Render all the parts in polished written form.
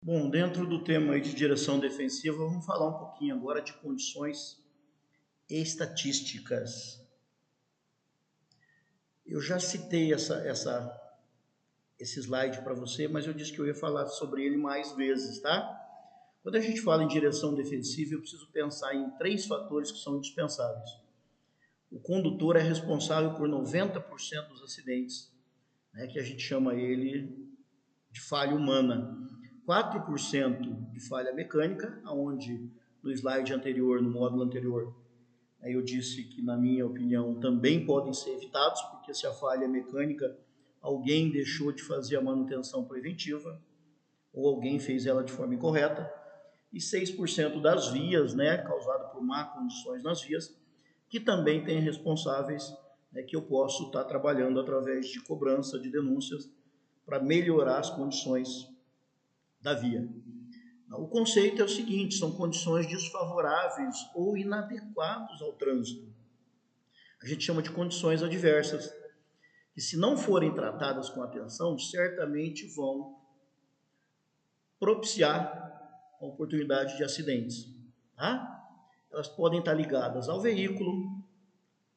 Bom, dentro do tema aí de direção defensiva, vamos falar um pouquinho agora de condições estatísticas. Eu já citei esse slide para você, mas eu disse que eu ia falar sobre ele mais vezes, tá? Quando a gente fala em direção defensiva, eu preciso pensar em três fatores que são indispensáveis. O condutor é responsável por 90% dos acidentes, né, que a gente chama ele de falha humana. 4% de falha mecânica, onde no slide anterior, no módulo anterior, eu disse que, na minha opinião, também podem ser evitados, porque se a falha é mecânica, alguém deixou de fazer a manutenção preventiva, ou alguém fez ela de forma incorreta, e 6% das vias, né, causado por má condições nas vias, que também tem responsáveis, né, que eu posso estar trabalhando através de cobrança de denúncias para melhorar as condições da via. O conceito é o seguinte: são condições desfavoráveis ou inadequadas ao trânsito. A gente chama de condições adversas, que se não forem tratadas com atenção, certamente vão propiciar a oportunidade de acidentes. Tá? Elas podem estar ligadas ao veículo,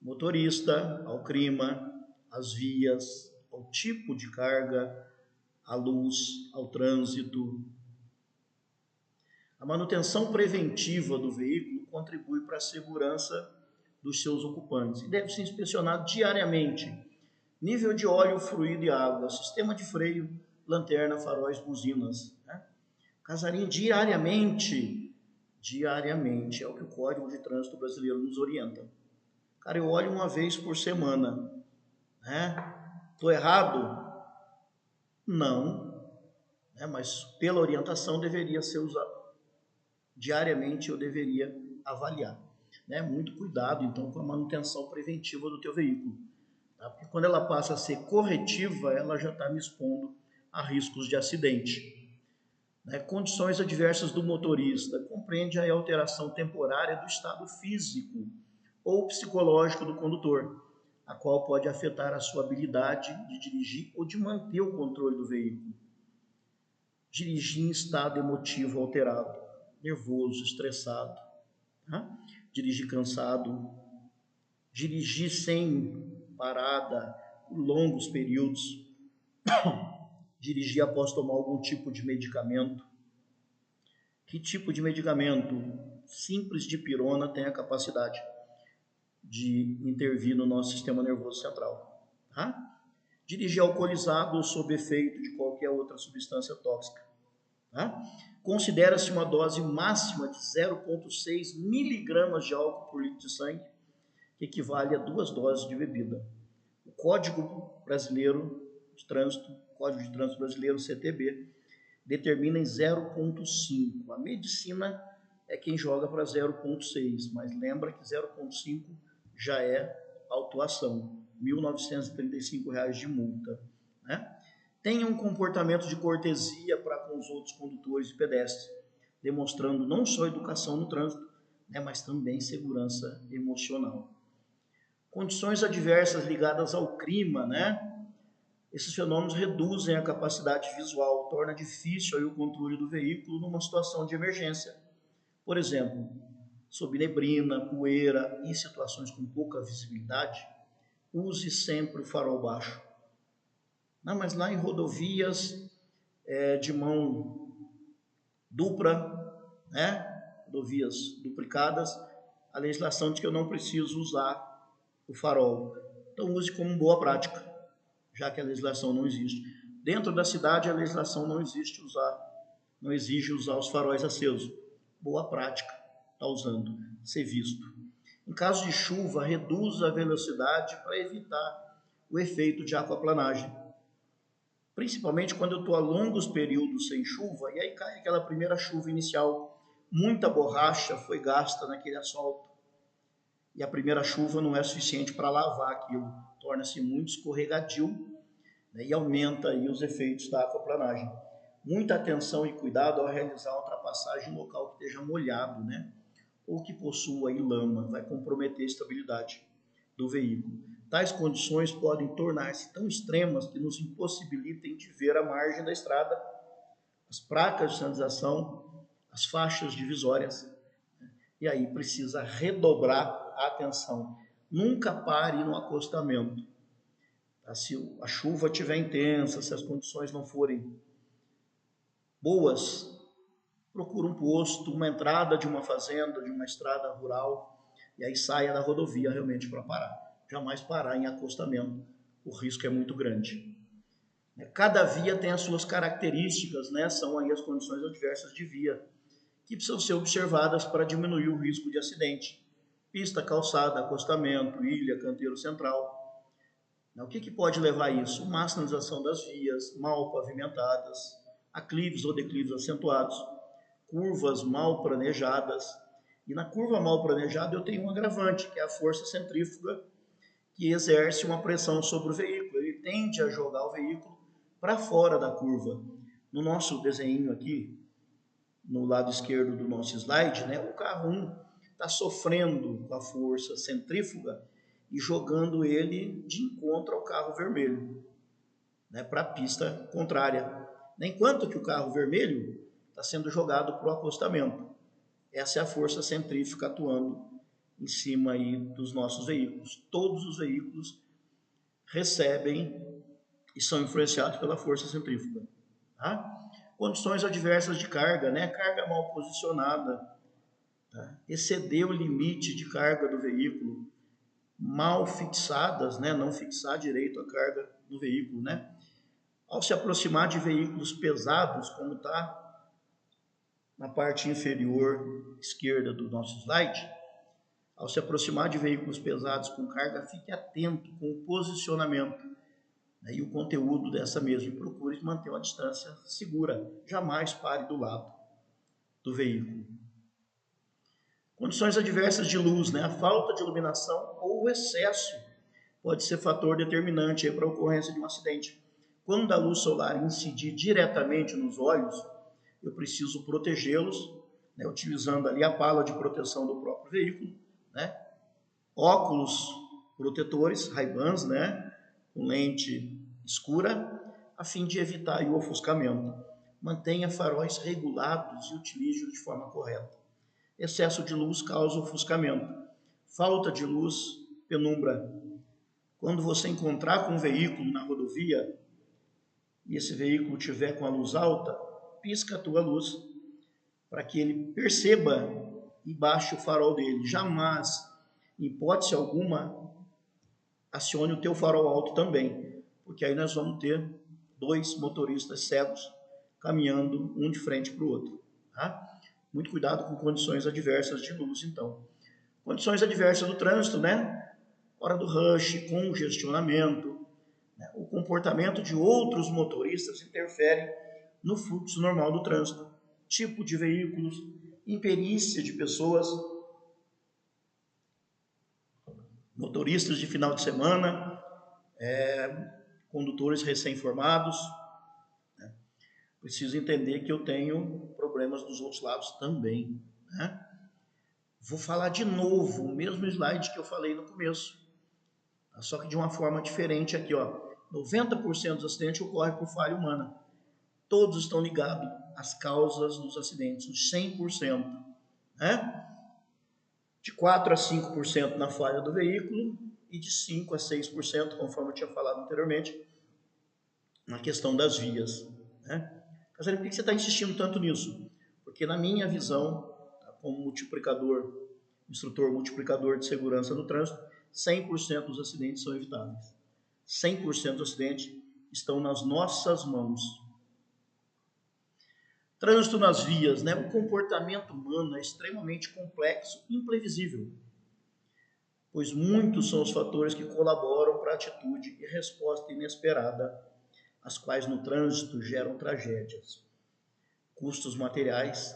motorista, ao clima, às vias, ao tipo de carga, à luz, ao trânsito. A manutenção preventiva do veículo contribui para a segurança dos seus ocupantes e deve ser inspecionado diariamente. Nível de óleo, fluido e água, sistema de freio, lanterna, faróis, buzinas. Né? Casarinho diariamente, é o que o Código de Trânsito Brasileiro nos orienta. Cara, eu olho uma vez por semana. Né? Estou errado? Não. Né? Mas pela orientação deveria ser usado. Diariamente eu deveria avaliar. Né? Muito cuidado, então, com a manutenção preventiva do teu veículo. Tá? Porque quando ela passa a ser corretiva, ela já está me expondo a riscos de acidente. Né? Condições adversas do motorista. Compreende a alteração temporária do estado físico ou psicológico do condutor, a qual pode afetar a sua habilidade de dirigir ou de manter o controle do veículo. Dirigir em estado emotivo alterado, nervoso, estressado, tá? Dirigir cansado, dirigir sem parada por longos períodos, dirigir após tomar algum tipo de medicamento. Que tipo de medicamento? Simples dipirona tem a capacidade de intervir no nosso sistema nervoso central. Tá? Dirigir alcoolizado ou sob efeito de qualquer outra substância tóxica. Tá? Considera-se uma dose máxima de 0,6 miligramas de álcool por litro de sangue, que equivale a 2 doses de bebida. O Código Brasileiro de Trânsito, Código de Trânsito Brasileiro, CTB, determina em 0,5. A medicina é quem joga para 0,6, mas lembra que 0,5 já é autuação, R$ 1.935 de multa. Né? Tenha um comportamento de cortesia para com os outros condutores e pedestres, demonstrando não só educação no trânsito, né, mas também segurança emocional. Condições adversas ligadas ao clima, né? Esses fenômenos reduzem a capacidade visual, torna difícil aí o controle do veículo numa situação de emergência. Por exemplo, sob neblina, poeira e situações com pouca visibilidade, use sempre o farol baixo. Não, mas lá em rodovias de mão dupla, né? Rodovias duplicadas, a legislação diz que eu não preciso usar o farol. Então use como boa prática, já que a legislação não existe. Dentro da cidade, a legislação não exige usar os faróis acesos. Boa prática, está usando, ser visto. Em caso de chuva, reduza a velocidade para evitar o efeito de aquaplanagem. Principalmente quando eu estou a longos períodos sem chuva, e aí cai aquela primeira chuva inicial, muita borracha foi gasta naquele asfalto, e a primeira chuva não é suficiente para lavar aquilo, torna-se muito escorregadio, né, e aumenta aí os efeitos da aquaplanagem. Muita atenção e cuidado ao realizar a ultrapassagem em local que esteja molhado, né, ou que possua aí lama, vai comprometer a estabilidade do veículo. Tais condições podem tornar-se tão extremas que nos impossibilitem de ver a margem da estrada as placas de sinalização, as faixas divisórias. E aí precisa redobrar a atenção. Nunca pare no acostamento. Se a chuva estiver intensa, se as condições não forem boas, procura um posto, uma entrada de uma fazenda, de uma estrada rural, e aí saia da rodovia realmente para parar. Jamais parar em acostamento, o risco é muito grande. Cada via tem as suas características, né? São aí as condições adversas de via, que precisam ser observadas para diminuir o risco de acidente. Pista, calçada, acostamento, ilha, canteiro central. O que pode levar a isso? Má sinalização das vias, mal pavimentadas, aclives ou declives acentuados, curvas mal planejadas. E na curva mal planejada eu tenho um agravante, que é a força centrífuga, que exerce uma pressão sobre o veículo. Ele tende a jogar o veículo para fora da curva. No nosso desenho aqui, no lado esquerdo do nosso slide, né, o carro 1 está sofrendo com a força centrífuga e jogando ele de encontro ao carro vermelho, né, para a pista contrária. Enquanto que o carro vermelho está sendo jogado para o acostamento. Essa é a força centrífuga atuando em cima aí dos nossos veículos. Todos os veículos recebem e são influenciados pela força centrífuga. Tá? Condições adversas de carga, né? Carga mal posicionada, tá? Exceder o limite de carga do veículo, mal fixadas, né? Não fixar direito a carga do veículo, né? Ao se aproximar de veículos pesados, como está na parte inferior esquerda do nosso slide, ao se aproximar de veículos pesados com carga, fique atento com o posicionamento e o conteúdo dessa mesma e procure manter uma distância segura. Jamais pare do lado do veículo. Condições adversas de luz, né? A falta de iluminação ou o excesso pode ser fator determinante para a ocorrência de um acidente. Quando a luz solar incidir diretamente nos olhos, eu preciso protegê-los, né? Utilizando ali a pala de proteção do próprio veículo, né? Óculos protetores, Ray-Bans, né? Com lente escura, a fim de evitar o ofuscamento. Mantenha faróis regulados e utilize-os de forma correta. Excesso de luz causa ofuscamento. Falta de luz, penumbra. Quando você encontrar com um veículo na rodovia e esse veículo tiver com a luz alta, pisca a tua luz para que ele perceba e baixe o farol dele. Jamais, em hipótese alguma, acione o teu farol alto também, porque aí nós vamos ter dois motoristas cegos caminhando um de frente para o outro. Tá? Muito cuidado com condições adversas de luz, então. Condições adversas do trânsito, né? Hora do rush, congestionamento, né? O comportamento de outros motoristas interfere no fluxo normal do trânsito. Tipo de veículos, imperícia de pessoas, motoristas de final de semana, condutores recém-formados. Né? Preciso entender que eu tenho problemas dos outros lados também. Né? Vou falar de novo o mesmo slide que eu falei no começo, só que de uma forma diferente aqui. 90% dos acidentes ocorrem por falha humana. Todos estão ligados às causas dos acidentes, os 100%. Né? De 4 a 5% na falha do veículo e de 5 a 6%, conforme eu tinha falado anteriormente, na questão das vias. Né? Casarinho, por que você está insistindo tanto nisso? Porque na minha visão, como multiplicador, instrutor multiplicador de segurança no trânsito, 100% dos acidentes são evitáveis. 100% dos acidentes estão nas nossas mãos. Trânsito nas vias, né? O comportamento humano é extremamente complexo e imprevisível, pois muitos são os fatores que colaboram para a atitude e resposta inesperada, as quais no trânsito geram tragédias, custos materiais,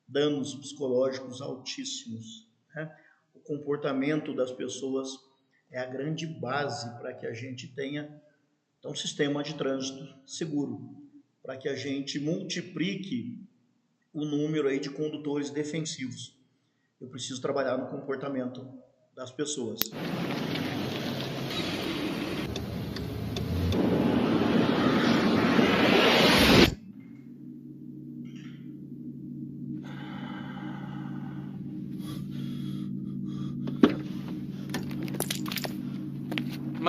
danos psicológicos altíssimos. Né? O comportamento das pessoas é a grande base para que a gente tenha um sistema de trânsito seguro, para que a gente multiplique o número aí de condutores defensivos. Eu preciso trabalhar no comportamento das pessoas.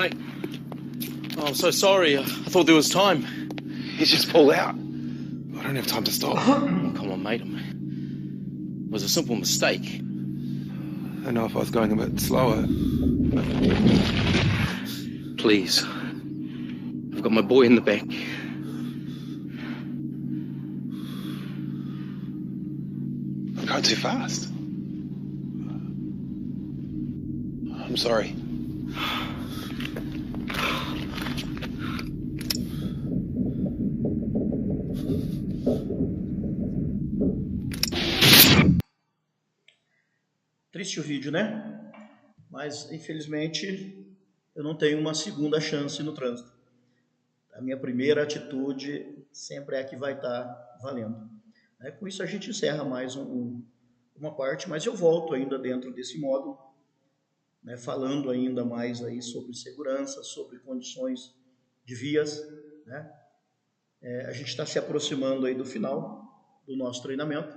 Mate, oh, I'm so sorry. I thought there was time. He's just pulled out. I don't have time to stop. Oh, come on, mate. It was a simple mistake. I know if I was going a bit slower. Please. I've got my boy in the back. I'm going too fast. I'm sorry. Triste o vídeo, né? Mas, infelizmente, eu não tenho uma segunda chance no trânsito. A minha primeira atitude sempre é a que vai estar valendo. Com isso, a gente encerra mais uma parte, mas eu volto ainda dentro desse módulo, né, falando ainda mais aí sobre segurança, sobre condições de vias, né? A gente está se aproximando aí do final do nosso treinamento,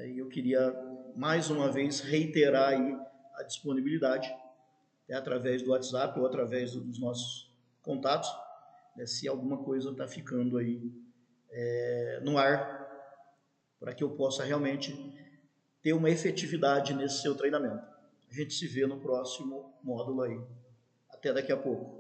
e eu queria mais uma vez reiterar aí a disponibilidade, através do WhatsApp ou através dos nossos contatos, né, se alguma coisa está ficando aí no ar, para que eu possa realmente ter uma efetividade nesse seu treinamento. A gente se vê no próximo módulo aí. Até daqui a pouco.